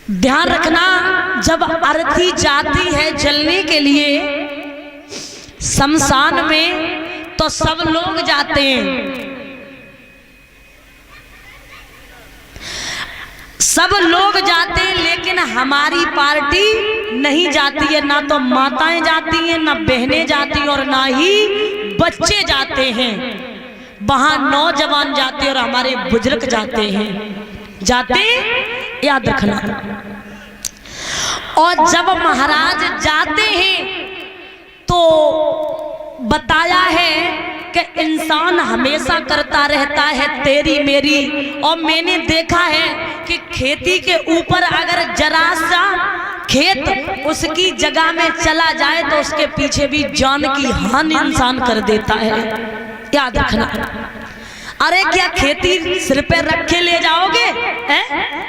ध्यान रखना, जब अर्थी जाती है जलने के लिए शमशान में तो सब लोग जाते हैं, सब लोग जाते हैं, लेकिन हमारी पार्टी नहीं जाती है। ना तो माताएं जाती हैं, ना बहनें जाती हैं और ना ही बच्चे जाते हैं। वहां नौजवान जाते हैं और हमारे बुजुर्ग जाते हैं। जाते, याद रखना। और जब महाराज जाते हैं तो बताया है कि इंसान हमेशा करता रहता है तेरी मेरी। और मैंने देखा है कि खेती के ऊपर अगर जरा सा खेत उसकी जगह में चला जाए तो उसके पीछे भी जान की हानि इंसान कर देता है। याद रखना। अरे क्या खेती सिर पे रख के ले जाओगे?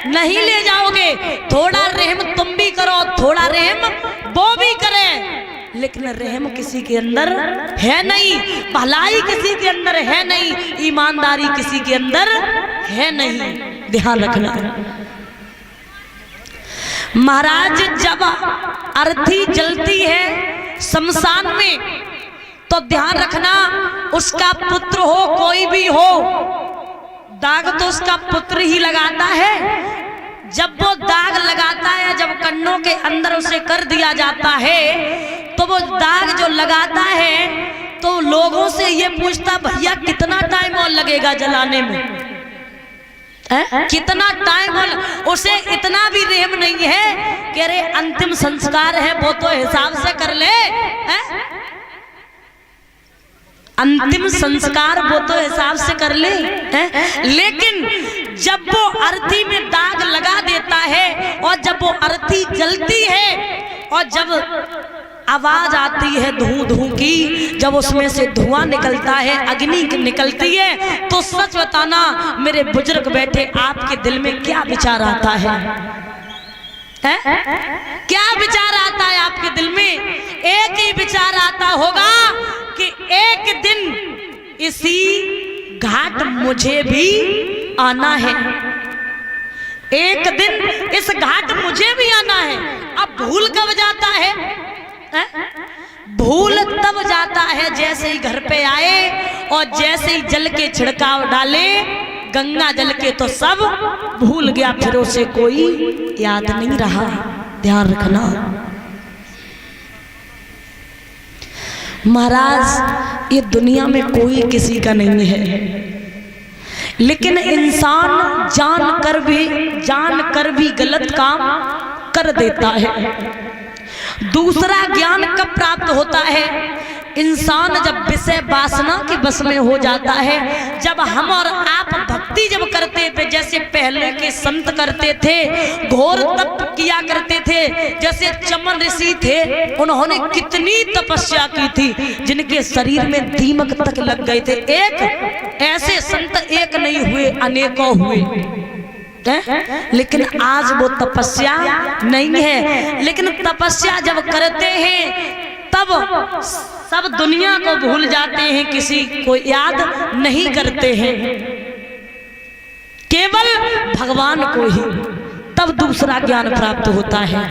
नहीं ले जाओगे। थोड़ा रहम तुम भी करो, थोड़ा रहम वो भी करे, लेकिन रहम किसी के अंदर है नहीं, भलाई किसी के अंदर है नहीं, ईमानदारी किसी के अंदर है नहीं। ध्यान रखना। महाराज जब अर्थी जलती है शमशान में तो ध्यान रखना, उसका पुत्र हो कोई भी हो, दाग तो उसका पुत्र ही लगाता है। जब वो दाग लगाता है, जब कन्नों के अंदर उसे कर दिया जाता है, तो वो दाग जो लगाता है तो लोगों से ये पूछता, भैया कितना टाइम और लगेगा जलाने में? कितना टाइम? उसे इतना भी रहम नहीं है कि अरे अंतिम संस्कार है वो तो हिसाब से कर ले। अंतिम संस्कार वो तो हिसाब से कर ले। लेकिन जब वो अर्थी में दाग लगा देता है और जब वो अर्थी जलती है और जब आवाज आती है धूं धूं की, जब उसमें से धुआं निकलता है, अग्नि निकलती है, तो सच बताना मेरे बुजुर्ग बैठे, आपके दिल में क्या विचार आता है? क्या विचार आता है आपके दिल में? एक ही विचार आता होगा कि एक दिन इसी घाट मुझे भी आना है, एक दिन इस घाट मुझे भी आना है। अब भूल कब जाता है? भूल तब जाता है जैसे ही घर पे आए और जैसे ही जल के छिड़काव डाले गंगा जल के, तो सब भूल गया, फिर उसे कोई याद नहीं रहा। ध्यान रखना। महाराज ये दुनिया में कोई किसी का नहीं है, लेकिन इंसान जान कर भी गलत काम कर देता है। दूसरा ज्ञान कब प्राप्त होता है? इंसान जब विषय वासना के बस में हो जाता है, जब हम और आप भक्ति जब करते थे, जैसे पहले के संत करते थे, घोर तप किया करते थे, जैसे चमन ऋषि थे, उन्होंने कितनी तपस्या की थी, जिनके शरीर में दीमक तक लग गए थे। एक ऐसे संत एक नहीं हुए, अनेकों हुए। लेकिन आज वो तपस्या नहीं है। लेकिन तपस्या जब करते हैं तब सब दुनिया को भूल जाते हैं, किसी को याद नहीं करते हैं, केवल भगवान को ही। तब दूसरा ज्ञान प्राप्त होता है।